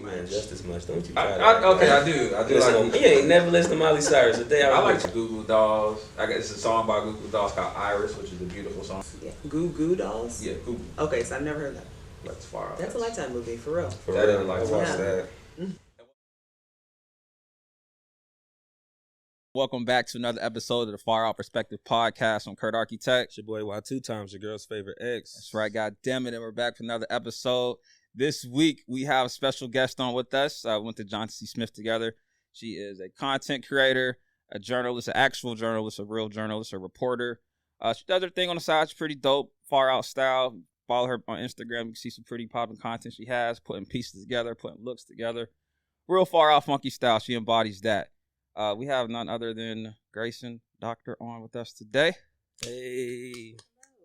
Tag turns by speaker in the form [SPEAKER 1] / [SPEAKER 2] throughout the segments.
[SPEAKER 1] man just as much. Don't you try
[SPEAKER 2] I do. I do like.
[SPEAKER 1] You ain't never listened to Miley Cyrus a day.
[SPEAKER 2] I like the Goo Goo Dolls. I guess it's a song by Goo Goo Dolls called Iris, which is a beautiful song.
[SPEAKER 3] Yeah, Goo Goo Dolls.
[SPEAKER 2] Yeah, Goo Goo.
[SPEAKER 3] Okay, so I've never heard that.
[SPEAKER 2] That's FawrOut.
[SPEAKER 3] That's a Lifetime movie for real.
[SPEAKER 2] That is a Lifetime.
[SPEAKER 1] Watch that.
[SPEAKER 4] Welcome back to another episode of the FawrOut Perspective Podcast. I'm Kurt Architect.
[SPEAKER 1] It's your boy Y2 times your girl's favorite ex.
[SPEAKER 4] That's right, God damn it, and we're back for another episode. This week we have a special guest on with us. We went to Johnson C. Smith together. She is a content creator, a journalist, an actual journalist, a real journalist, a reporter. She does her thing on the side. She's pretty dope, FawrOut style. Follow her on Instagram. You can see some pretty popping content she has, putting pieces together, putting looks together. Real FawrOut funky style. She embodies that. We have none other than Gracyn, Doctor, on with us today.
[SPEAKER 1] Hey.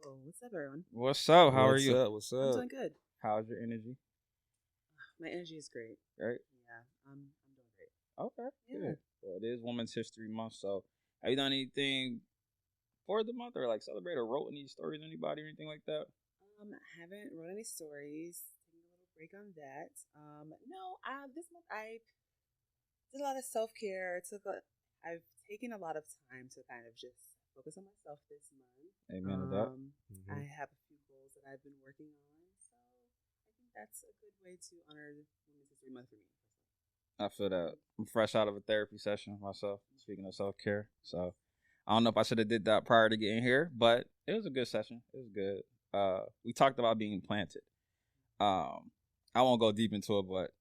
[SPEAKER 3] Hello. What's up, everyone?
[SPEAKER 4] What's up? How are you?
[SPEAKER 1] What's
[SPEAKER 3] I'm
[SPEAKER 1] up?
[SPEAKER 3] doing good.
[SPEAKER 4] How's your energy?
[SPEAKER 3] My energy is great.
[SPEAKER 4] Great.
[SPEAKER 3] Yeah, I'm doing great.
[SPEAKER 4] Okay.
[SPEAKER 3] Yeah.
[SPEAKER 4] Good. Well, it is Women's History Month, so have you done anything for the month or like celebrate or wrote any stories, anybody or anything like that?
[SPEAKER 3] Haven't wrote any stories. Taking a little break on that. No, this month I did a lot of self-care. I've taken a lot of time to kind of just focus on myself this month.
[SPEAKER 4] Amen to that.
[SPEAKER 3] I have a few goals that I've been working on, so I think that's a good way to honor Women's History Month for me.
[SPEAKER 4] I feel that. I'm fresh out of a therapy session myself, speaking of self-care. So I don't know if I should have did that prior to getting here, but it was a good session. It was good. We talked about being planted. I won't go deep into it, but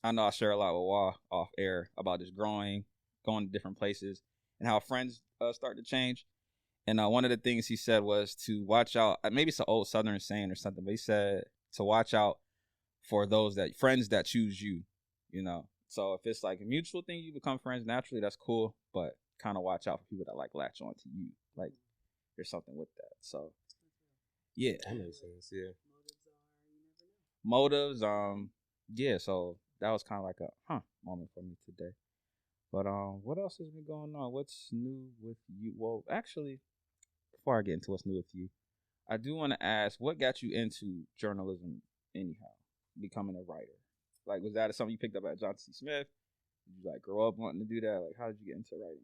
[SPEAKER 4] I know I share a lot with Wa off air about just growing, going to different places, and how friends start to change. And one of the things he said was to watch out. Maybe it's an old Southern saying or something, but he said to watch out for friends that choose you. You know, so if it's like a mutual thing, you become friends naturally. That's cool, but kind of watch out for people that like latch on to you. Like there's something with that. So yeah,
[SPEAKER 1] That makes sense. Yeah.
[SPEAKER 3] Motives are, you never know.
[SPEAKER 4] motives. Yeah. So that was kind of like a moment for me today. But what else has been going on? What's new with you? Well, actually, before I get into what's new with you, I do want to ask, what got you into journalism anyhow? Becoming a writer, like, was that something you picked up at Johnson C. Smith? Did you like grow up wanting to do that? Like, how did you get into writing?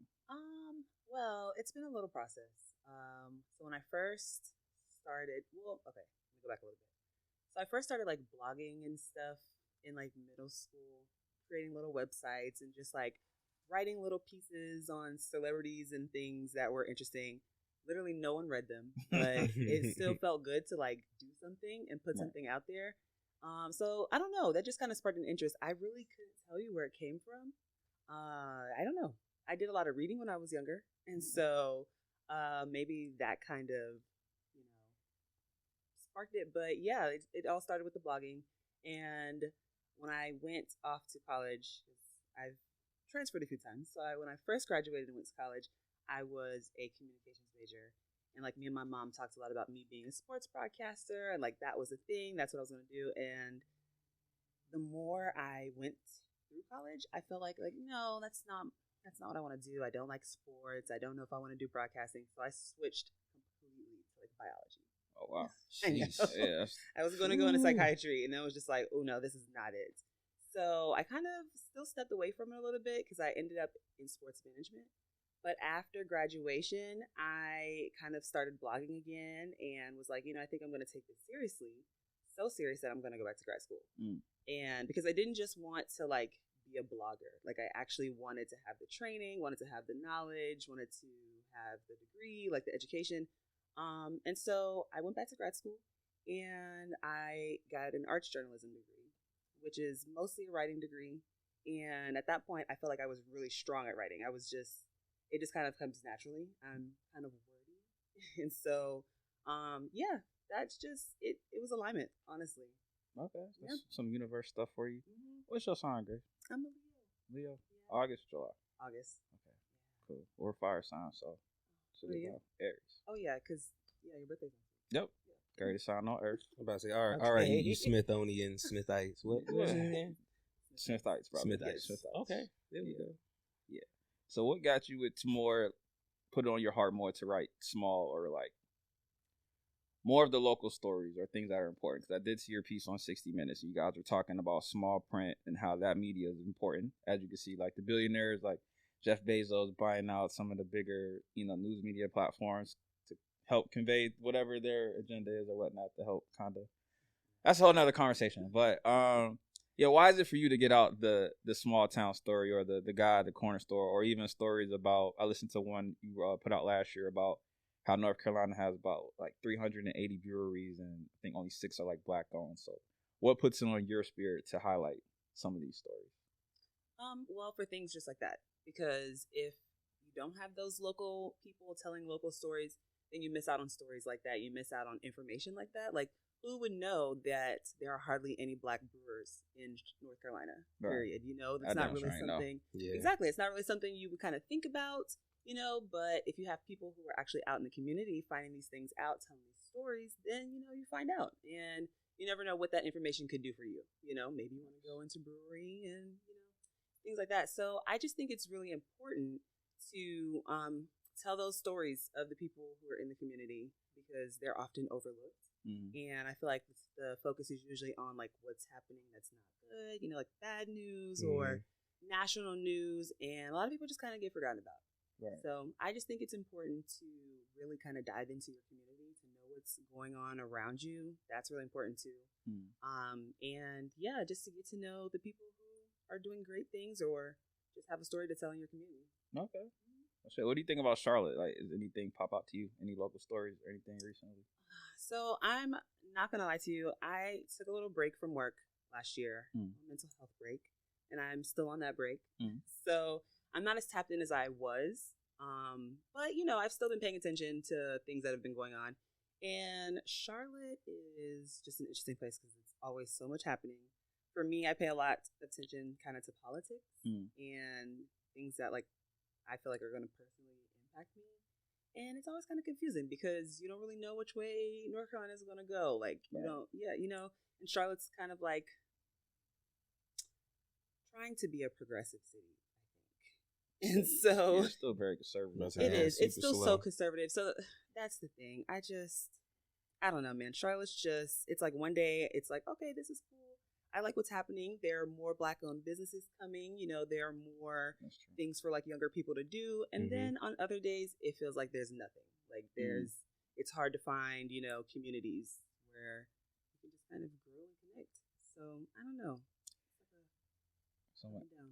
[SPEAKER 3] Well, it's been a little process. So when I first started, let me go back a little bit. So I first started like blogging and stuff in like middle school, creating little websites and just like writing little pieces on celebrities and things that were interesting. Literally no one read them, but it still felt good to like do something and put something out there. So I don't know, that just kind of sparked an interest. I really couldn't tell you where it came from. I don't know. I did a lot of reading when I was younger, and so maybe that kind of, sparked it. But yeah, it all started with the blogging. And when I went off to college, I've transferred a few times. So when I first graduated and went to college, I was a communications major. And like me and my mom talked a lot about me being a sports broadcaster, and like that was a thing. That's what I was going to do. And the more I went through college, I felt like no, that's not what I want to do. I don't like sports. I don't know if I want to do broadcasting. So I switched completely to like biology.
[SPEAKER 4] Oh wow,
[SPEAKER 3] Yeah. I was going to go into psychiatry, and then it was just like, oh no, this is not it. So I kind of still stepped away from it a little bit because I ended up in sports management. But after graduation, I kind of started blogging again and was like, I think I'm going to take this seriously. So serious that I'm going to go back to grad school. And because I didn't just want to like be a blogger, like I actually wanted to have the training, wanted to have the knowledge, wanted to have the degree, like the education. And so I went back to grad school and I got an arts journalism degree, which is mostly a writing degree. And at that point, I felt like I was really strong at writing. It just kind of comes naturally. I'm kind of wordy. And so, that's just, it was alignment, honestly.
[SPEAKER 4] Okay. That's some universe stuff for you. Mm-hmm. What's your sign, Grace?
[SPEAKER 3] I'm a Leo.
[SPEAKER 4] Leo? Yeah. August, July?
[SPEAKER 3] August.
[SPEAKER 4] Okay. Cool. We're fire sign, so. Aries.
[SPEAKER 3] Oh, yeah, because, your birthday's on.
[SPEAKER 4] Yep. Greatest sign on earth.
[SPEAKER 1] I'm about to say, all right, you Smithonian, Smithites. What was his name?
[SPEAKER 4] Smithites, probably.
[SPEAKER 1] Smithites.
[SPEAKER 4] Smithites.
[SPEAKER 1] Okay. There we go.
[SPEAKER 4] Yeah. So what got you put it on your heart more to write small or like more of the local stories or things that are important. Because I did see your piece on 60 Minutes. You guys were talking about small print and how that media is important. As you can see, like the billionaires, like Jeff Bezos buying out some of the bigger, news media platforms to help convey whatever their agenda is or whatnot to help kind of. That's a whole nother conversation. But why is it for you to get out the small town story or the guy at the corner store, or even stories about? I listened to one you put out last year about how North Carolina has about like 380 breweries and I think only 6 are like black owned. So what puts it on your spirit to highlight some of these stories?
[SPEAKER 3] Well, for things just like that, because if you don't have those local people telling local stories, then you miss out on stories like that. You miss out on information like that. Like, who would know that there are hardly any black brewers in North Carolina, period? That's not really something. Yeah. Exactly. It's not really something you would kind of think about, but if you have people who are actually out in the community finding these things out, telling these stories, then, you find out. And you never know what that information could do for you. Maybe you want to go into brewery and, things like that. So I just think it's really important to tell those stories of the people who are in the community because they're often overlooked. Mm-hmm. And I feel like the focus is usually on like what's happening that's not good, like bad news or national news, and a lot of people just kind of get forgotten about. Right. So I just think it's important to really kind of dive into your community to know what's going on around you. That's really important too. And just to get to know the people who are doing great things or just have a story to tell in your community.
[SPEAKER 4] Okay. So what do you think about Charlotte? Like, is anything pop out to you? Any local stories or anything recently?
[SPEAKER 3] So I'm not going to lie to you. I took a little break from work last year, a mental health break, and I'm still on that break. So I'm not as tapped in as I was. But, I've still been paying attention to things that have been going on. And Charlotte is just an interesting place because it's always so much happening. For me, I pay a lot of attention kind of to politics and things that I feel like are going to personally impact me. And it's always kind of confusing because you don't really know which way North Carolina is going to go. And Charlotte's kind of like trying to be a progressive city, I think. And so
[SPEAKER 4] it's still very conservative.
[SPEAKER 3] It is. It's still so conservative. So that's the thing. I don't know, man. Charlotte's it's like one day it's like, okay, this is cool. I like what's happening. There are more Black-owned businesses coming. There are more things for like younger people to do. And then on other days, it feels like there's nothing. Like it's hard to find, communities where you can just kind of grow and connect. So I don't know.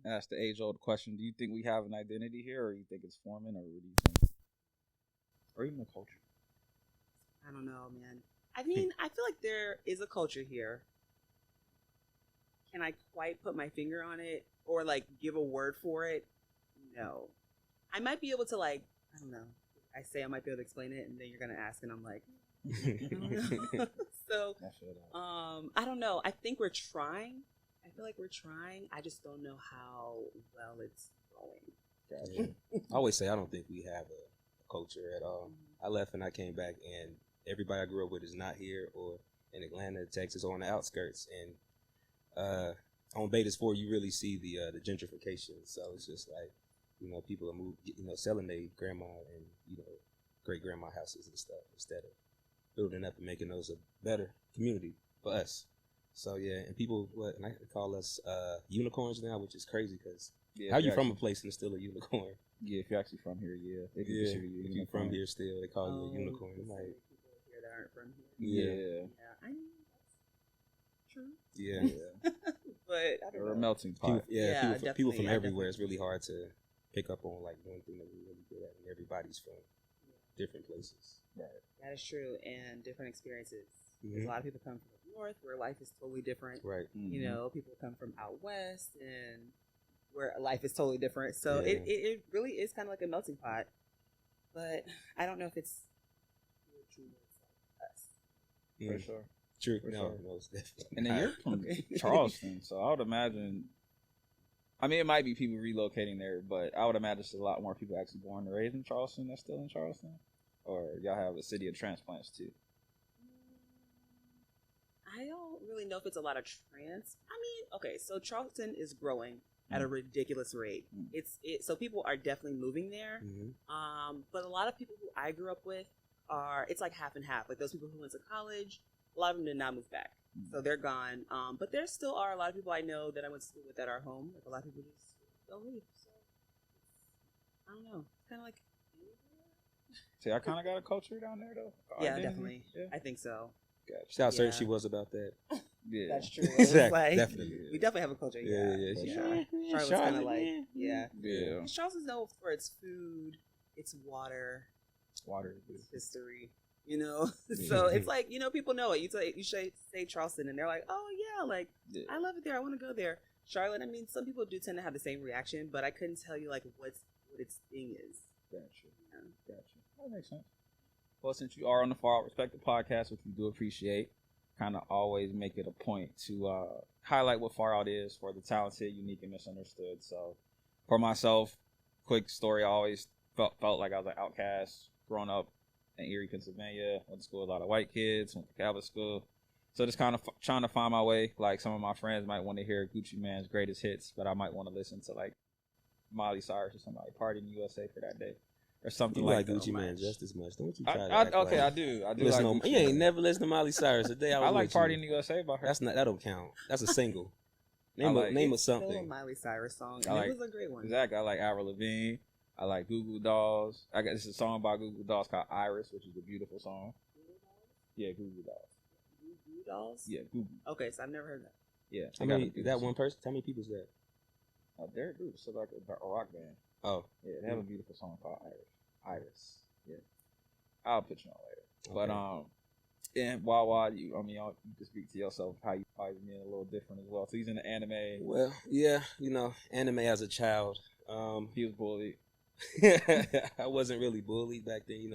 [SPEAKER 4] That's the age-old question. Do you think we have an identity here, or you think it's forming, or what do you think? Or even a culture?
[SPEAKER 3] I don't know, man. I mean, I feel like there is a culture here. Can I quite put my finger on it or give a word for it? No. I might be able to I don't know. I say I might be able to explain it and then you're going to ask and I'm like, I don't know. So, I don't know. I think we're trying. I feel like we're trying. I just don't know how well it's going.
[SPEAKER 1] Gotcha. I always say I don't think we have a culture at all. I left and I came back and everybody I grew up with is not here or in Atlanta, Texas, or on the outskirts. And on Betas 4, you really see the gentrification. So it's just like, people are selling their grandma and, great grandma houses and stuff instead of building up and making those a better community for us. So yeah, and people, and I call us unicorns now, which is crazy because how you from a place and it's still a unicorn?
[SPEAKER 4] Yeah, if you're actually from here, they can
[SPEAKER 1] consider you if you're from here still, they call you a unicorn. I'm like,
[SPEAKER 3] people here that aren't from here.
[SPEAKER 1] Yeah.
[SPEAKER 3] I mean, that's true.
[SPEAKER 1] Yeah.
[SPEAKER 3] But I don't know.
[SPEAKER 4] A melting pot.
[SPEAKER 1] People from everywhere. It's really hard to pick up on one thing that we're really good at, and everybody's from different places.
[SPEAKER 3] Right. That is true, and different experiences. A lot of people come from the north, where life is totally different.
[SPEAKER 1] Right.
[SPEAKER 3] People come from out west, and where life is totally different. So it really is kind of like a melting pot. But I don't know if it's true us.
[SPEAKER 4] For sure.
[SPEAKER 1] True.
[SPEAKER 4] No,
[SPEAKER 1] it's definitely.
[SPEAKER 4] And then you're from Charleston, so I would imagine. I mean, it might be people relocating there, but I would imagine there's a lot more people actually born and raised in Charleston that's still in Charleston. Or y'all have a city of transplants too.
[SPEAKER 3] I don't really know if it's a lot of okay, so Charleston is growing at a ridiculous rate. So people are definitely moving there. But a lot of people who I grew up with it's like half and half. Like those people who went to college, a lot of them did not move back. So they're gone. But there still are a lot of people I know that I went to school with that are home. Like a lot of people just don't leave. So I don't know. It's kind of like.
[SPEAKER 4] See, I kind of got a culture down there though.
[SPEAKER 3] Yeah, definitely. Yeah. I think so.
[SPEAKER 1] Gotcha. See how certain she was about that.
[SPEAKER 3] Yeah, that's true. Exactly. Like,
[SPEAKER 1] definitely.
[SPEAKER 3] We definitely have a culture. Yeah. Charlotte's kind of like yeah. Charlotte is known for its food, its water, its history. You know, so it's like people know it. You say Charleston, and they're like, oh yeah, like I love it there. I want to go there. Charlotte. I mean, some people do tend to have the same reaction, but I couldn't tell you like what its thing is.
[SPEAKER 4] Gotcha. That makes sense. Well, since you are on the FawrOut Respected podcast, which we do appreciate, kind of always make it a point to highlight what FawrOut is for the talented, unique, and misunderstood. So, for myself, quick story, I always felt like I was an outcast growing up in Erie, Pennsylvania. Went to school with a lot of white kids, went to Catholic school. So just kind of trying to find my way. Like some of my friends might want to hear Gucci Mane's greatest hits, but I might want to listen to like Miley Cyrus or somebody, Party in the USA for that day. Or something
[SPEAKER 1] you
[SPEAKER 4] like
[SPEAKER 1] Gucci Mane just as much. Don't you try to
[SPEAKER 4] I do. I do like
[SPEAKER 1] Gucci You ain't never listened to Miley Cyrus. The day I
[SPEAKER 4] like Party in the USA by her.
[SPEAKER 1] That don't count. That's a single. Name of something.
[SPEAKER 3] Still a Miley Cyrus song. And it was a great one.
[SPEAKER 4] Exactly. I like Avril Lavigne. I like Goo Goo Dolls. This is a song by Goo Goo Dolls called Iris, which is a beautiful song. Yeah, Goo Goo Dolls.
[SPEAKER 3] Goo Goo Dolls?
[SPEAKER 4] Yeah, Goo Goo.
[SPEAKER 3] Okay, so I've never heard that.
[SPEAKER 4] Yeah.
[SPEAKER 1] How many, that one person? How many people is that?
[SPEAKER 4] They're a group. So like a rock band.
[SPEAKER 1] Oh.
[SPEAKER 4] Yeah, they have a beautiful song called Iris. Yeah. I'll put you on later. Okay. But and Wawa, you can speak to yourself how you probably being a little different as well. So he's in the anime.
[SPEAKER 1] Well, yeah, anime as a child.
[SPEAKER 4] He was bullied.
[SPEAKER 1] I wasn't really bullied back then,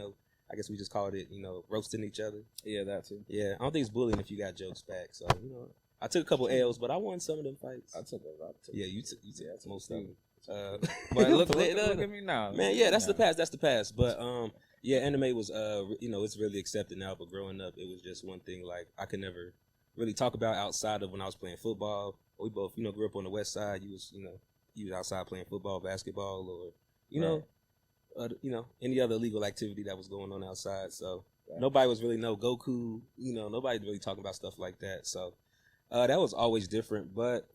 [SPEAKER 1] I guess we just called it, roasting each other.
[SPEAKER 4] Yeah, that too.
[SPEAKER 1] Yeah, I don't think it's bullying if you got jokes back. So, I took a couple L's, but I won some of them fights.
[SPEAKER 4] I took a lot.
[SPEAKER 1] Yeah, you took most of them.
[SPEAKER 4] But look at me now,
[SPEAKER 1] man. Yeah, that's the past. That's the past. But yeah, anime was it's really accepted now. But growing up, it was just one thing like I could never really talk about outside of when I was playing football. We both grew up on the west side. You was outside playing football, basketball, or any other illegal activity that was going on outside. So nobody was really Goku. Nobody really talking about stuff like that. So that was always different. But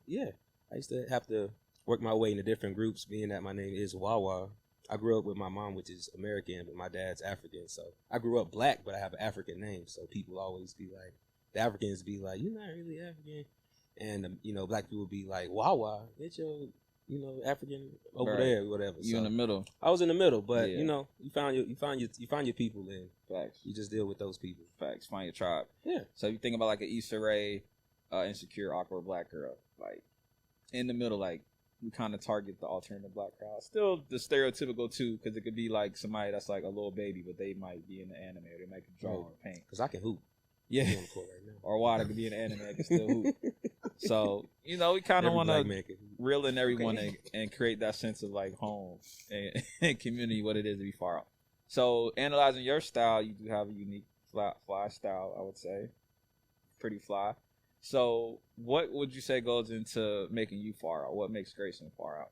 [SPEAKER 1] yeah, I used to have to work my way into different groups, being that my name is Wawa. I grew up with my mom, which is American, but my dad's African. So I grew up black, but I have an African name. So people always be like, the Africans be like, you're not really African. And, black people be like, Wawa, get your, African over there or whatever.
[SPEAKER 4] You in the middle.
[SPEAKER 1] I was in the middle, but, you find your people and
[SPEAKER 4] facts.
[SPEAKER 1] You just deal with those people.
[SPEAKER 4] Facts. Find your tribe.
[SPEAKER 1] Yeah.
[SPEAKER 4] So you think about like an Issa Rae, insecure, awkward black girl, like in the middle, like, we kind of target the alternative black crowd. Still the stereotypical too, because it could be like somebody that's like a little baby, but they might be in the anime or they might draw or paint.
[SPEAKER 1] Because I can hoop.
[SPEAKER 4] Yeah.
[SPEAKER 1] I'm on the court right now.
[SPEAKER 4] Or why they could be in the anime, I can still hoop. So, we kind of want to reel in everyone and create that sense of like home and community, what it is to be FawrOut. So, analyzing your style, you do have a unique fly style, I would say. Pretty fly. So, what would you say goes into making you FawrOut? What makes Gracyn FawrOut?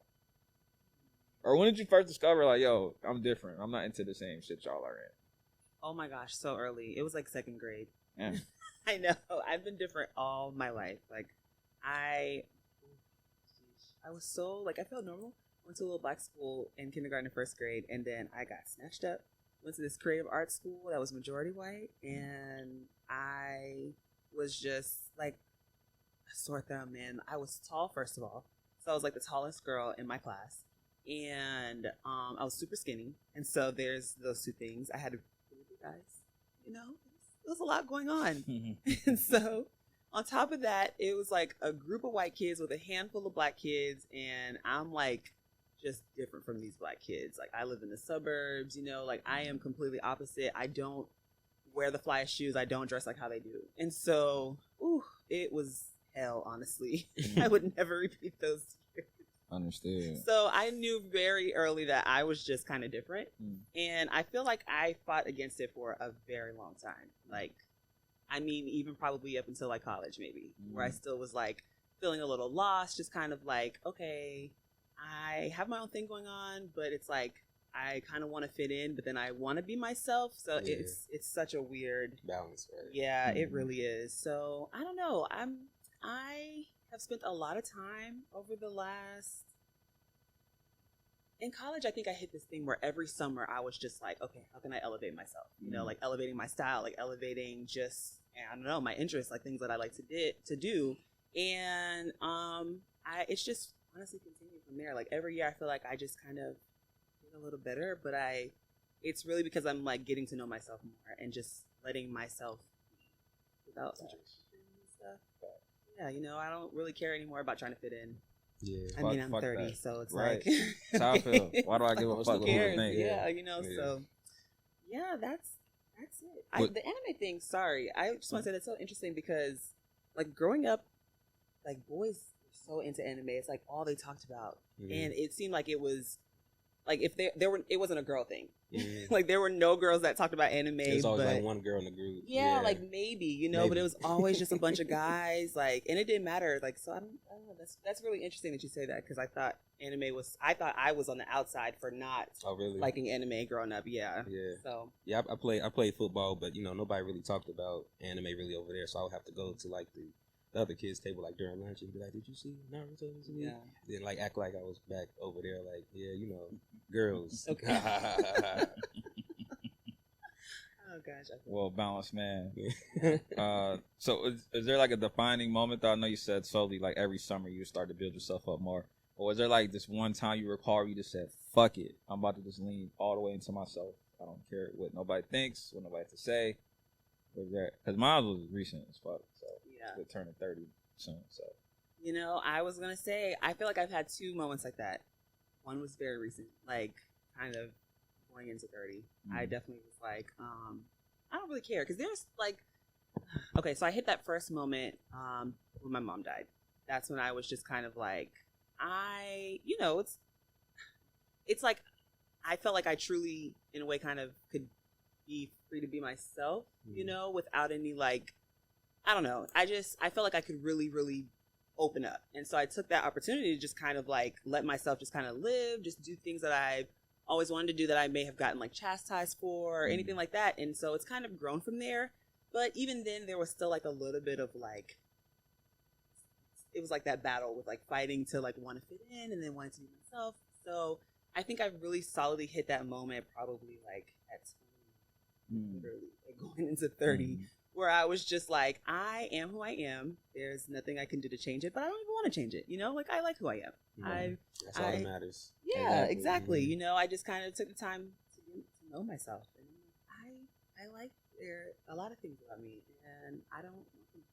[SPEAKER 4] Or when did you first discover, like, yo, I'm different. I'm not into the same shit y'all are in?
[SPEAKER 3] Oh my gosh, so early. It was like second grade.
[SPEAKER 4] Yeah.
[SPEAKER 3] I know. I've been different all my life. Like, I was so, like, I felt normal. Went to a little black school in kindergarten and first grade, and then I got snatched up. Went to this creative arts school that was majority white, and I was just like a sore thumb, man. I was tall, first of all. So I was like the tallest girl in my class. And I was super skinny. And so there's those two things. I had really big eyes. There was a lot going on. And so on top of that, it was like a group of white kids with a handful of black kids. And I'm like just different from these black kids. Like I live in the suburbs, like I am completely opposite. I don't wear the flyest shoes. I don't dress like how they do. And so, it was hell, honestly. I would never repeat those years.
[SPEAKER 4] Understood.
[SPEAKER 3] So I knew very early that I was just kind of different. And I feel like I fought against it for a very long time. Like, I mean, even probably up until like college, maybe, where I still was like feeling a little lost, just kind of like, okay, I have my own thing going on, but it's like, I kind of want to fit in, but then I want to be myself. So
[SPEAKER 1] Yeah.
[SPEAKER 3] it's such a weird
[SPEAKER 1] balance, right?
[SPEAKER 3] Yeah, it really is. So I don't know. I have spent a lot of time over the last in college. I think I hit this thing where every summer I was just like, okay, how can I elevate myself? You know, like elevating my style, like elevating just I don't know my interests, like things that I like to do, and it's just honestly continued from there. Like every year, I feel like I just kind of get a little better, but it's really because I'm like getting to know myself more and just letting myself be without stuff. Yeah, you know, I don't really care anymore about trying to fit in.
[SPEAKER 1] Yeah,
[SPEAKER 3] I mean, I'm 30, that. So it's
[SPEAKER 4] right.
[SPEAKER 3] like
[SPEAKER 4] that's how I feel. Why do I give a fuck what people think?
[SPEAKER 3] Yeah, you know, so yeah, that's it. The anime thing, sorry, I just want to say that's so interesting because like growing up, like boys were so into anime. It's like all they talked about, and it seemed like it was like if there were, it wasn't a girl thing. Like there were no girls that talked about anime.
[SPEAKER 1] It was always like one girl in the group.
[SPEAKER 3] Yeah, like maybe, you know, but it was always just a bunch of guys. Like, and it didn't matter. Like, so I don't know. That's really interesting that you say that because I thought I was on the outside for not liking anime growing up. Yeah. Yeah. So
[SPEAKER 1] yeah, I played football, but you know nobody really talked about anime really over there. So I would have to go to like the other kids' table like during lunch and be like, "Did you see Naruto this week?" Yeah. Then like act like I was back over there, like, yeah, you know, girls. Okay.
[SPEAKER 3] Oh gosh.
[SPEAKER 4] Well balanced, man. So is there like a defining moment though? I know you said slowly like every summer you start to build yourself up more. Or was there like this one time you recall where you just said, fuck it, I'm about to just lean all the way into myself. I don't care what nobody thinks, what nobody has to say. Was there? Because mine was recent as fuck. So yeah, we're turning 30 soon. So
[SPEAKER 3] you know, I was gonna say I feel like I've had two moments like that. One was very recent, like kind of going into 30. I definitely was like, I don't really care because there's like, okay, so I hit that first moment when my mom died. That's when I was just kind of like, you know, it's like I felt like I truly, in a way, kind of could be free to be myself, you know, without any like, I don't know. I felt like I could really, really open up. And so I took that opportunity to just kind of like let myself just kind of live, just do things that I've always wanted to do that I may have gotten like chastised for or anything like that. And so it's kind of grown from there. But even then there was still like a little bit of like, it was like that battle with like fighting to like want to fit in and then wanting to be myself. So I think I've really solidly hit that moment probably like at 20, literally like going into 30, where I was just like, I am who I am. There's nothing I can do to change it, but I don't even want to change it. You know, like I like who I am.
[SPEAKER 1] That's all that matters.
[SPEAKER 3] Yeah, exactly. You know, I just kind of took the time to know myself, and I like a lot of things about me, and I don't want them to change.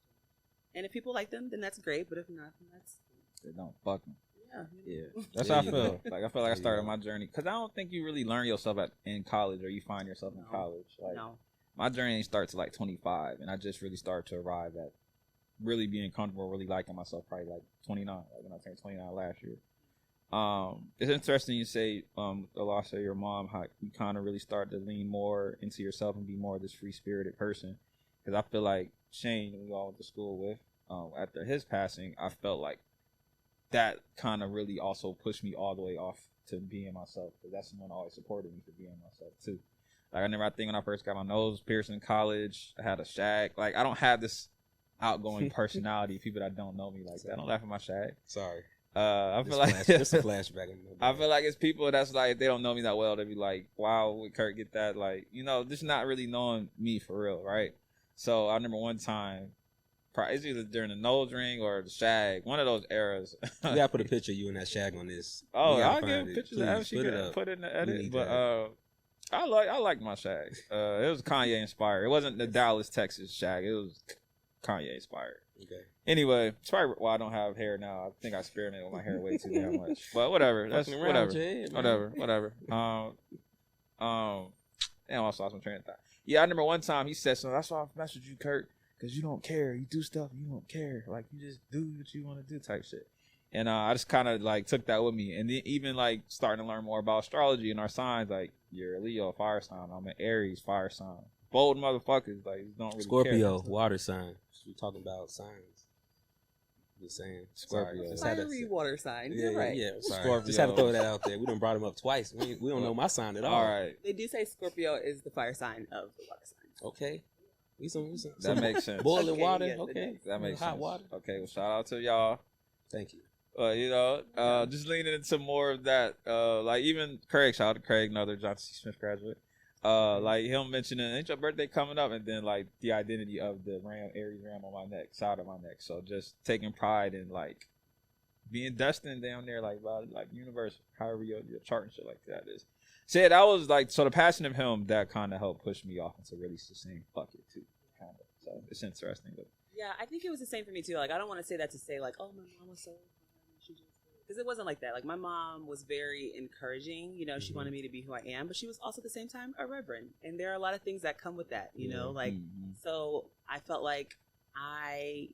[SPEAKER 3] And if people like them, then that's great. But if not, then that's
[SPEAKER 4] they don't fuck them.
[SPEAKER 3] Yeah.
[SPEAKER 4] That's how I feel. Like I feel like I started my journey because I don't think you really learn yourself in college or you find yourself in college. Like my journey starts at like 25, and I just really started to arrive at really being comfortable, really liking myself probably like 29, like when I turned 29 last year. It's interesting you say the loss of your mom, how you kind of really started to lean more into yourself and be more of this free-spirited person. Because I feel like Shane, who we all went to school with, after his passing, I felt like that kind of really also pushed me all the way off to being myself. Because that's someone always supported me for being myself too. Like I think when I first got my nose pierced in college, I had a shag. Like I don't have this outgoing personality. People that don't know me like that. Don't laugh at my shag.
[SPEAKER 1] Sorry.
[SPEAKER 4] I feel like
[SPEAKER 1] it's a flashback.
[SPEAKER 4] I feel like it's people that's like they don't know me that well. They be like, "Wow, would Kurt get that?" Like, you know, just not really knowing me for real, right? So I remember one time, probably it's either during the nose ring or the shag, one of those eras.
[SPEAKER 1] You gotta put a picture of you and that shag on this.
[SPEAKER 4] Oh, I'll give pictures of that. She could put it in the edit, but I like my shag. It was Kanye inspired. It wasn't the Dallas, Texas shag. It was Kanye inspired. Okay. Anyway, it's probably why I don't have hair now. I think I experimented with my hair way too damn much. But whatever. That's whatever. Whatever. And also I was train of thought. Yeah, I remember one time he said something. That's why I messaged you, Kurt, because you don't care. You do stuff you don't care. Like you just do what you want to do type shit. And I just kind of like took that with me. And then even like starting to learn more about astrology and our signs. Like you're a Leo, fire sign. I'm an Aries, fire sign. Bold motherfuckers. Like don't really
[SPEAKER 1] Scorpio,
[SPEAKER 4] care.
[SPEAKER 1] water sign. We're talking about signs. Just saying.
[SPEAKER 4] Scorpio.
[SPEAKER 3] Fiery water sign.
[SPEAKER 1] Yeah,
[SPEAKER 3] You're right.
[SPEAKER 1] yeah. Sorry.
[SPEAKER 4] Scorpio.
[SPEAKER 1] Just had to throw that out there. We done brought him up twice. We don't know my sign at all.
[SPEAKER 4] All right.
[SPEAKER 3] They do say Scorpio is the fire sign of the water sign.
[SPEAKER 1] Okay.
[SPEAKER 4] That makes sense.
[SPEAKER 1] Boiling
[SPEAKER 3] Okay,
[SPEAKER 1] water.
[SPEAKER 3] yes,
[SPEAKER 1] Okay.
[SPEAKER 4] That makes
[SPEAKER 1] hot
[SPEAKER 4] sense.
[SPEAKER 1] water.
[SPEAKER 4] Okay, well, shout out to y'all.
[SPEAKER 1] Thank you.
[SPEAKER 4] Just leaning into more of that. Like even Craig, shout out to Craig, another Johnson C. Smith graduate. Like him mentioning, ain't your birthday coming up, and then like the identity of the Aries ram on my neck, side of my neck. So just taking pride in like being destined down there, like by like universe, however your chart and shit like that is. Said I was like, so the passion of him that kind of helped push me off into really the same bucket too, kind of. So it's interesting. But
[SPEAKER 3] yeah, I think it was the same for me too. Like I don't want to say that to say like, oh, my mom was so, because it wasn't like that. Like my mom was very encouraging. You know, she wanted me to be who I am, but she was also at the same time a reverend, and there are a lot of things that come with that. You know, like so I felt like I,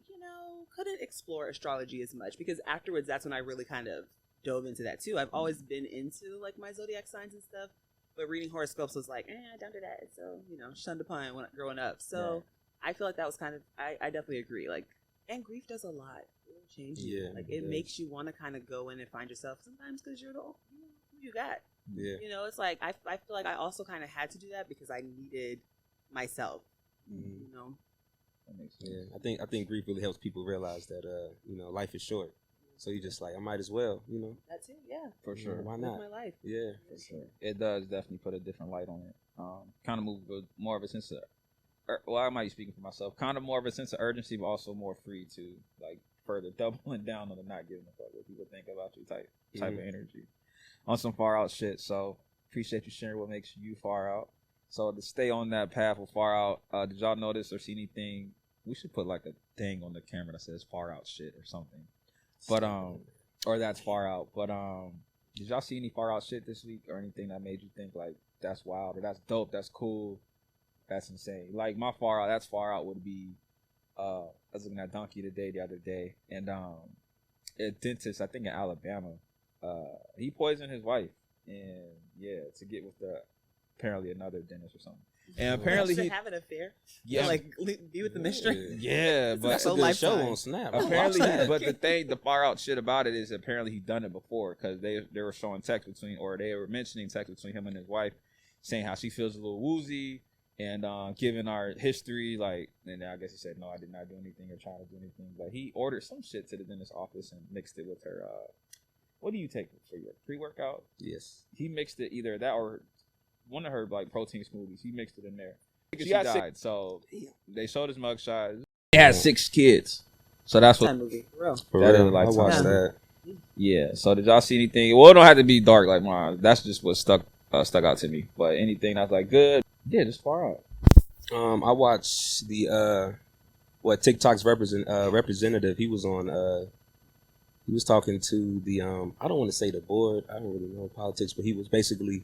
[SPEAKER 3] couldn't explore astrology as much because afterwards, that's when I really kind of dove into that too. I've always been into like my zodiac signs and stuff, but reading horoscopes was like, don't do that. So shunned upon when growing up. So I feel like that was kind of I definitely agree. Like, and grief does a lot. It'll change you. Like it makes you want to kind of go in and find yourself sometimes because you're who you got.
[SPEAKER 1] Yeah.
[SPEAKER 3] It's like I feel like I also kind of had to do that because I needed myself.
[SPEAKER 4] that makes sense.
[SPEAKER 1] Yeah. I think grief really helps people realize that life is short. So you just like, I might as well,
[SPEAKER 3] That too, yeah.
[SPEAKER 4] For sure.
[SPEAKER 1] Why
[SPEAKER 3] Live
[SPEAKER 1] not?
[SPEAKER 3] my life.
[SPEAKER 1] Yeah.
[SPEAKER 4] For sure. It does definitely put a different light on it. Kind of move with more of a sense of, I might be speaking for myself, kind of more of a sense of urgency, but also more free to like further doubling down on the not giving a fuck what people think about you type of energy on some FawrOut shit. So appreciate you sharing what makes you FawrOut. So to stay on that path with FawrOut, did y'all notice or see anything? We should put like a thing on the camera that says FawrOut shit or something. But or that's FawrOut. But did y'all see any FawrOut shit this week or anything that made you think like that's wild or that's dope, that's cool, that's insane? Like my that's FawrOut would be I was looking at Donkey the other day, and a dentist, I think in Alabama, he poisoned his wife, and to get with apparently another dentist or something. And apparently he
[SPEAKER 3] have an affair.
[SPEAKER 4] Yeah,
[SPEAKER 3] like be with the mistress.
[SPEAKER 4] Yeah, but
[SPEAKER 1] that's a good show on Snap.
[SPEAKER 4] Apparently, but the FawrOut shit about it is apparently he done it before because they were showing text between, or they were mentioning text between him and his wife, saying how she feels a little woozy and given our history, like, and I guess he said no, I did not do anything or try to do anything, but he ordered some shit to the dentist's office and mixed it with her. What do you take for your pre-workout?
[SPEAKER 1] Yes,
[SPEAKER 4] he mixed it either that or one of her like protein smoothies. He mixed it in there. She died, so they showed his mugshot. He had 6 kids, so that's what.
[SPEAKER 3] That movie, for real.
[SPEAKER 1] For real.
[SPEAKER 4] I
[SPEAKER 1] watched that.
[SPEAKER 4] Yeah. So did y'all see anything? Well, it don't have to be dark like mine. That's just what stuck out to me. But anything that's like good, just FawrOut.
[SPEAKER 1] I watched the TikTok's representative. He was on. He was talking to the I don't want to say the board. I don't really know politics, but he was basically.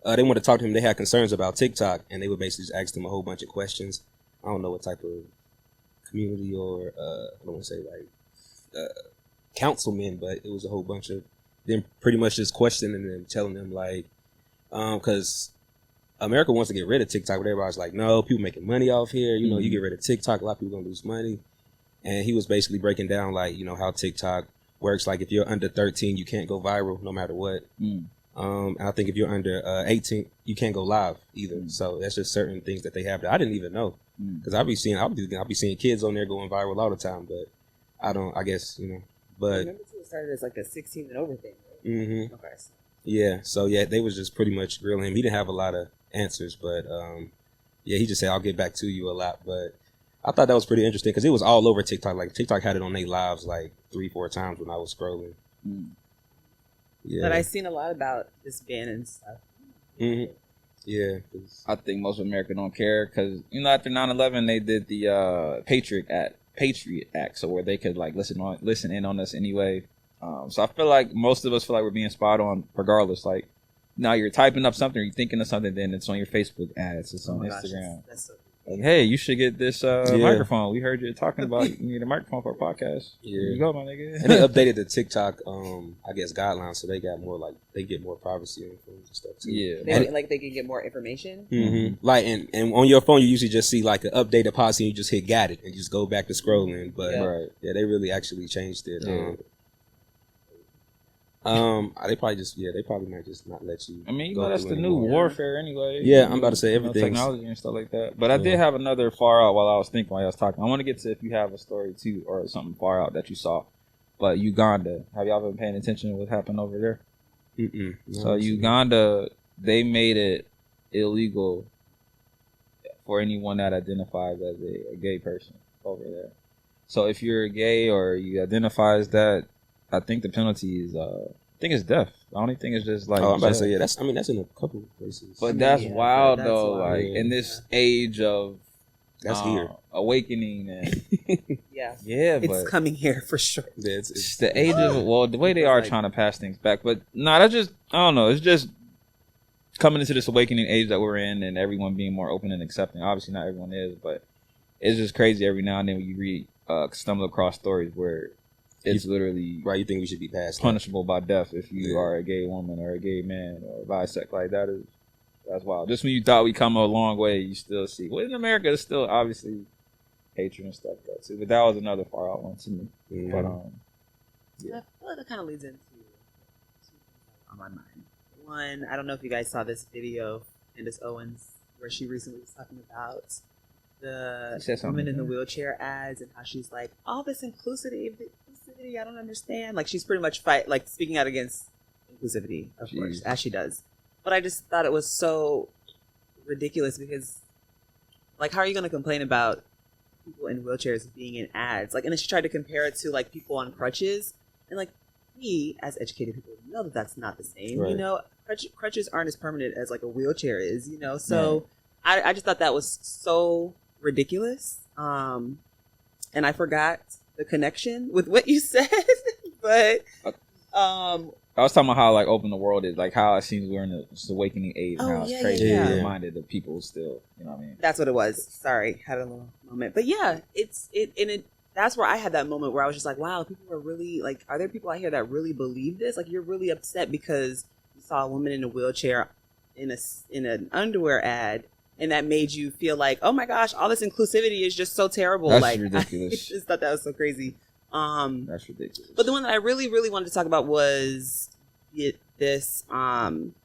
[SPEAKER 1] They wanted to talk to him. They had concerns about TikTok, and they would basically just ask him a whole bunch of questions. I don't know what type of community or I don't want to say like councilmen, but it was a whole bunch of them pretty much just questioning them, telling them like, because America wants to get rid of TikTok, but everybody's like, no, people making money off here. You get rid of TikTok, a lot of people gonna lose money. And he was basically breaking down like, how TikTok works. Like if you're under 13, you can't go viral no matter what. And I think if you're under 18, you can't go live either. So that's just certain things that they have that I didn't even know, because I'll be seeing kids on there going viral all the time, but I guess but
[SPEAKER 3] I remember too, it started as like a 16 and over thing, right?
[SPEAKER 1] Mm-hmm.
[SPEAKER 3] Okay.
[SPEAKER 1] So they was just pretty much grilling him. He didn't have a lot of answers, but he just said, I'll get back to you a lot. But I thought that was pretty interesting because it was all over TikTok. Like TikTok had it on their lives like 3-4 times when I was scrolling. Yeah.
[SPEAKER 3] But I seen a lot about this ban and stuff.
[SPEAKER 1] Mm-hmm. Yeah.
[SPEAKER 4] I think most of America don't care because, after 9/11, they did the Patriot Act, so where they could like listen in on us anyway. So I feel like most of us feel like we're being spied on regardless. Like now you're typing up something, or you're thinking of something, then it's on your Facebook ads, it's on Instagram.
[SPEAKER 3] That's so
[SPEAKER 4] Like, hey, you should get this microphone. We heard you talking about you need a microphone for a podcast.
[SPEAKER 1] Yeah.
[SPEAKER 4] Here you go, my nigga.
[SPEAKER 1] And they updated the TikTok, I guess, guidelines, so they got more like they get more privacy info and stuff too.
[SPEAKER 4] Yeah,
[SPEAKER 3] They can get more information.
[SPEAKER 1] Mm-hmm. Like, and on your phone, you usually just see like an updated policy, and you just hit got it, and just go back to scrolling. But yeah, they really actually changed it.
[SPEAKER 4] Yeah.
[SPEAKER 1] They probably might just not let you.
[SPEAKER 4] I mean, that's the new warfare anyway.
[SPEAKER 1] Yeah, I'm about to say everything,
[SPEAKER 4] technology and stuff like that. But I did have another far out while I was talking. I want to get to if you have a story too or something far out that you saw. But Uganda, have y'all been paying attention to what happened over there?
[SPEAKER 1] No,
[SPEAKER 4] so Uganda, they made it illegal for anyone that identifies as a gay person over there. So if you're gay or you identify as that, I think the penalty is, it's death. The only thing is just like.
[SPEAKER 1] Oh, I'm about to say, that's in a couple of places.
[SPEAKER 4] But that's wild though. Wild. Like in this age of
[SPEAKER 1] that's here
[SPEAKER 4] awakening and
[SPEAKER 3] yeah,
[SPEAKER 4] but
[SPEAKER 3] it's coming here for sure.
[SPEAKER 1] Yeah, it's
[SPEAKER 4] the age of the way they are trying to pass things back. But that's just I don't know. It's just coming into this awakening age that we're in, and everyone being more open and accepting. Obviously, not everyone is, but it's just crazy every now and then when you read stumble across stories where. It's literally
[SPEAKER 1] right. You think we should be passed
[SPEAKER 4] punishable by death if you are a gay woman or a gay man or bisexual? Like that's wild. Just when you thought we come a long way, you still see. Well, in America, there's still obviously hatred and stuff though too. But that was another far out one to me.
[SPEAKER 1] Mm-hmm.
[SPEAKER 4] But
[SPEAKER 3] I feel like that kind of leads into on my mind. One, I don't know if you guys saw this video of Candace Owens where she recently was talking about the woman in the wheelchair ads and how she's like, all this inclusivity, I don't understand. Like she's pretty much speaking out against inclusivity, of course, as she does. But I just thought it was so ridiculous because, like, how are you going to complain about people in wheelchairs being in ads? Like, and then she tried to compare it to like people on crutches, and like we as educated people know that that's not the same. Right. You know, crutches aren't as permanent as like a wheelchair is. You know, so I just thought that was so ridiculous. And I forgot the connection with what you said, but
[SPEAKER 4] I was talking about how like open the world is, like how it seems we're in this awakening age, and how it's crazy. Yeah. Reminded of people still, you know what I mean?
[SPEAKER 3] That's what it was. Sorry, had a little moment, but yeah, that's where I had that moment where I was just like, wow, people are really like, are there people out here that really believe this? Like, you're really upset because you saw a woman in a wheelchair in an underwear ad. And that made you feel like, oh my gosh, all this inclusivity is just so terrible.
[SPEAKER 4] That's ridiculous.
[SPEAKER 3] I just thought that was so crazy.
[SPEAKER 4] That's ridiculous.
[SPEAKER 3] But the one that I really, really wanted to talk about was this.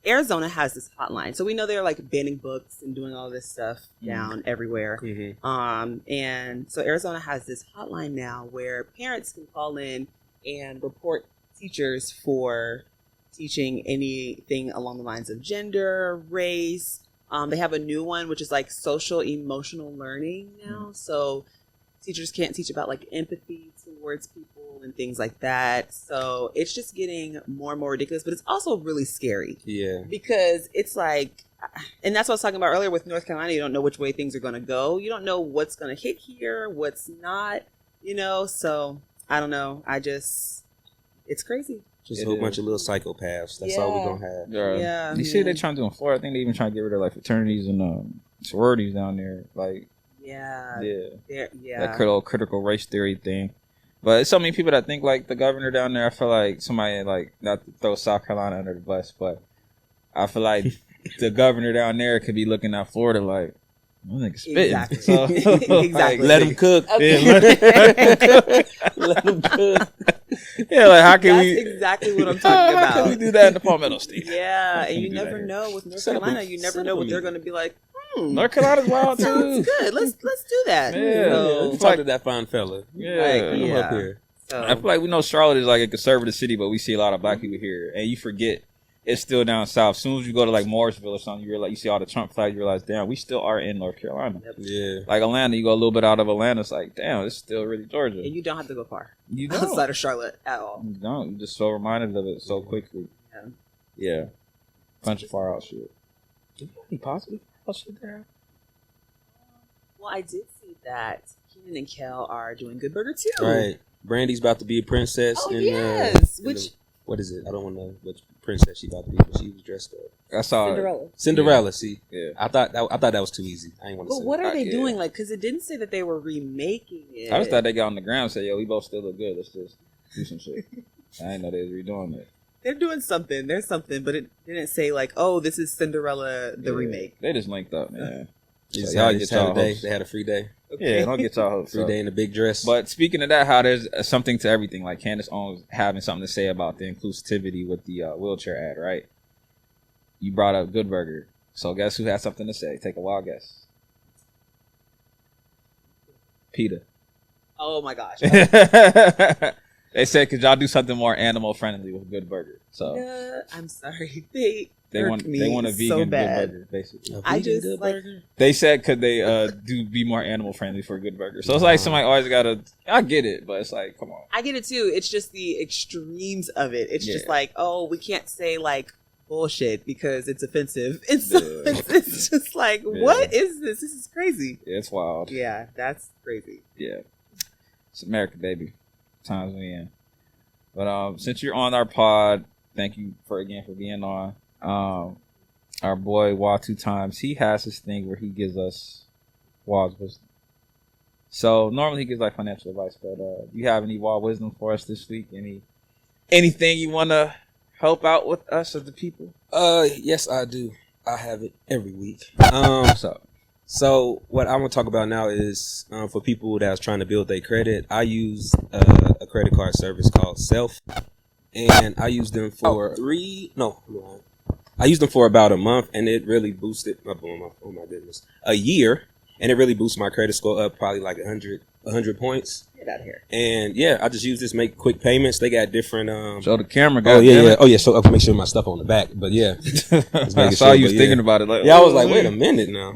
[SPEAKER 3] Arizona has this hotline, so we know they're like banning books and doing all this stuff down everywhere. Mm-hmm. And so Arizona has this hotline now where parents can call in and report teachers for teaching anything along the lines of gender, race. They have a new one, which is like social emotional learning now. So teachers can't teach about like empathy towards people and things like that. So it's just getting more and more ridiculous, but it's also really scary. Yeah. Because it's like, and that's what I was talking about earlier with North Carolina. You don't know which way things are going to go. You don't know what's going to hit here, what's not, you know? So I don't know. It's crazy.
[SPEAKER 1] Just a whole bunch of little psychopaths. That's all we're gonna have.
[SPEAKER 4] Yeah. You see what they're trying to do in Florida? I think they even trying to get rid of like fraternities and sororities down there. Like, that critical race theory thing. But it's so many people that think like the governor down there. I feel like somebody like, not to throw South Carolina under the bus, but I feel like the governor down there could be looking at Florida like, I'm like spitting.
[SPEAKER 3] Exactly.
[SPEAKER 4] So,
[SPEAKER 3] exactly.
[SPEAKER 4] Like, let him cook.
[SPEAKER 3] Okay.
[SPEAKER 4] Yeah, let him cook. Yeah, like how can
[SPEAKER 3] That's exactly what I'm talking about.
[SPEAKER 4] How can we do that in the Palmetto State?
[SPEAKER 3] Yeah, and you never know with North Carolina. You never know what they're going to be like.
[SPEAKER 4] North Carolina's wild too.
[SPEAKER 3] Sounds good. Let's do that.
[SPEAKER 1] Yeah, let's talk to that fine fella.
[SPEAKER 4] Yeah,
[SPEAKER 1] come up here.
[SPEAKER 3] So,
[SPEAKER 4] I feel like we know Charlotte is like a conservative city, but we see a lot of black people here, and you forget it's still down south. As soon as you go to like Morrisville or something, you realize, you see all the Trump flags, you realize, damn, we still are in North Carolina.
[SPEAKER 3] Yep.
[SPEAKER 1] Yeah.
[SPEAKER 4] Like Atlanta, you go a little bit out of Atlanta, it's like, damn, it's still really Georgia.
[SPEAKER 3] And you don't have to go far.
[SPEAKER 4] You don't.
[SPEAKER 3] Outside of Charlotte at all.
[SPEAKER 4] You don't. You're just so reminded of it so quickly. Yeah. Bunch of far out shit. Is there any positive far out shit there?
[SPEAKER 3] Well, I did see that Keenan and Kel are doing Good Burger too.
[SPEAKER 1] Right. Brandy's about to be a princess.
[SPEAKER 3] Oh, yes.
[SPEAKER 1] what is it? I don't want to know which princess she about to be, but she was dressed up.
[SPEAKER 4] I saw
[SPEAKER 1] Cinderella. See,
[SPEAKER 4] Yeah.
[SPEAKER 1] I thought that was too easy. I ain't want to.
[SPEAKER 3] But what are they doing? Like, because it didn't say that they were remaking it.
[SPEAKER 4] I just thought they got on the ground and said, "Yo, we both still look good. Let's just do some shit." I didn't know they was redoing it.
[SPEAKER 3] They're doing something. There's something, but it didn't say like, "Oh, this is Cinderella the remake."
[SPEAKER 4] They just linked up, man.
[SPEAKER 1] So
[SPEAKER 4] y'all
[SPEAKER 1] get y'all day. They had a free day.
[SPEAKER 4] Okay. Yeah, don't get y'all hopes
[SPEAKER 1] free
[SPEAKER 4] up.
[SPEAKER 1] day in a big dress.
[SPEAKER 4] But speaking of that, how there's something to everything. Like Candace Owens having something to say about the inclusivity with the wheelchair ad, right? You brought up Good Burger. So guess who has something to say? Take a wild guess. PETA.
[SPEAKER 3] Oh my gosh.
[SPEAKER 4] They said, could y'all do something more animal friendly with Good Burger? So
[SPEAKER 3] I'm sorry.
[SPEAKER 4] They want a vegan Good Burger, basically.
[SPEAKER 3] I just
[SPEAKER 1] Good
[SPEAKER 3] like,
[SPEAKER 1] Burger?
[SPEAKER 4] They said, could they be more animal friendly for Good Burger? So it's like somebody always gotta. I get it, but it's like, come on.
[SPEAKER 3] I get it too. It's just the extremes of it. It's just like, oh, we can't say like bullshit because it's offensive. And so it's just like, what is this? This is crazy.
[SPEAKER 4] Yeah, it's wild.
[SPEAKER 3] Yeah, that's crazy.
[SPEAKER 4] Yeah, it's America, baby. Times we in. But since you're on our pod, thank you for being on. Our boy Wa 2 Times, he has this thing where he gives us Wa's wisdom. So normally he gives like financial advice, but do you have any Wa wisdom for us this week? Anything you want to help out with us as the people?
[SPEAKER 1] Yes, I do. I have it every week. So what I'm gonna talk about now is for people that's trying to build their credit. I use a credit card service called Self, and I used them for I used them for about a month, and it really boosted. Oh my goodness, a year, and it really boosted my credit score up probably like 100 points.
[SPEAKER 3] Get out of here.
[SPEAKER 1] And yeah, I just use this, make quick payments. They got different.
[SPEAKER 4] Show the camera.
[SPEAKER 1] Oh yeah. So I can make sure my stuff on the back. But yeah,
[SPEAKER 4] I saw you thinking about it. Like,
[SPEAKER 1] I was like, wait a minute now.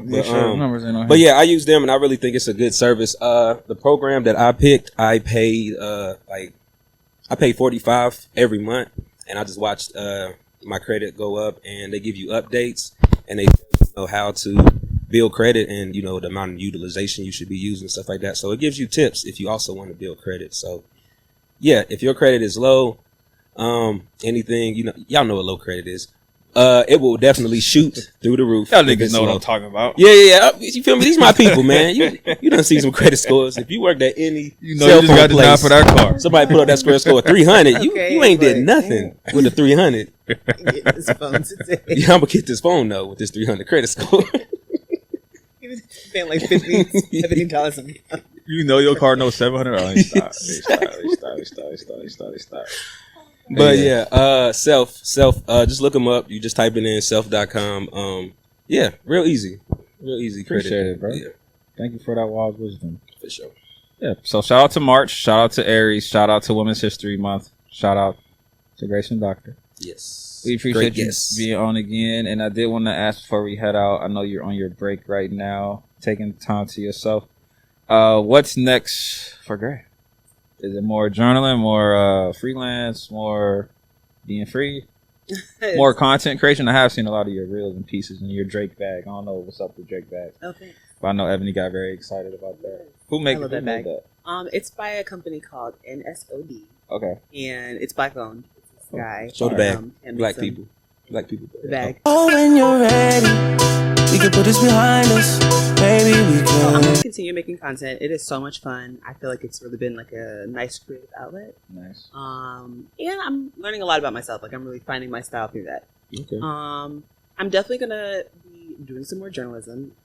[SPEAKER 1] But yeah, I use them, and I really think it's a good service. The program that I picked, I paid $45 every month, and I just watched my credit go up, and they give you updates, and they know how to build credit and, the amount of utilization you should be using, stuff like that. So it gives you tips if you also want to build credit. So yeah, if your credit is low, anything, y'all know what low credit is. It will definitely shoot through the roof.
[SPEAKER 4] Y'all niggas know what I'm talking about.
[SPEAKER 1] Yeah. You feel me? These my people, man. You done see some credit scores. If you worked at any cell phone place,
[SPEAKER 4] for that car.
[SPEAKER 1] Somebody put up that score of 300. You ain't did nothing with the 300.
[SPEAKER 3] Get this phone today.
[SPEAKER 1] Yeah, I'm gonna get this phone though with this 300 credit score.
[SPEAKER 3] Paying like $15, $17 a month.
[SPEAKER 4] Your car knows 700. Oh, stop.
[SPEAKER 1] But yeah, self. Just look them up. You just type it in self.com. Yeah, real easy credit.
[SPEAKER 4] Appreciate it, bro.
[SPEAKER 1] Yeah.
[SPEAKER 4] Thank you for that wild wisdom.
[SPEAKER 1] For sure.
[SPEAKER 4] Yeah. So shout out to March. Shout out to Aries. Shout out to Women's History Month. Shout out to Gracyn Doctor.
[SPEAKER 1] Yes.
[SPEAKER 4] We appreciate you being on again. And I did want to ask before we head out. I know you're on your break right now, taking time to yourself. What's next for Gray? Is it more journaling, more freelance, more being free, more content creation? I have seen a lot of your reels and pieces in your Drake bag. I don't know what's up with Drake bag.
[SPEAKER 3] Okay.
[SPEAKER 4] But I know Ebony got very excited about that. Who made that bag?
[SPEAKER 3] It's by a company called NSOD.
[SPEAKER 4] Okay.
[SPEAKER 3] And it's black owned. It's this guy.
[SPEAKER 1] Show the bag. Black people.
[SPEAKER 3] The bag.
[SPEAKER 5] Oh, when you're ready, we can put this behind us. Maybe we can.
[SPEAKER 3] I'm going to continue making content. It is so much fun. I feel like it's really been like a nice creative outlet.
[SPEAKER 4] Nice.
[SPEAKER 3] And I'm learning a lot about myself. Like I'm really finding my style through that.
[SPEAKER 1] Okay.
[SPEAKER 3] I'm definitely going to be doing some more journalism.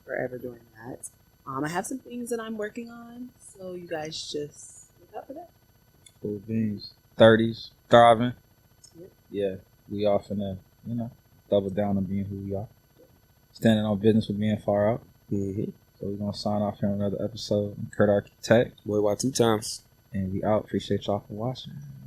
[SPEAKER 3] Forever doing that. I have some things that I'm working on. So you guys just look out for that.
[SPEAKER 4] Cool beans. 30s. Thriving.
[SPEAKER 3] Yep.
[SPEAKER 4] Yeah. We all finna, double down on being who we are. Standing on business with me and FawrOut.
[SPEAKER 1] Mm-hmm.
[SPEAKER 4] So we're going to sign off here on another episode. Kurt Architect.
[SPEAKER 1] Boy, Wa 2 Times.
[SPEAKER 4] And we out. Appreciate y'all for watching.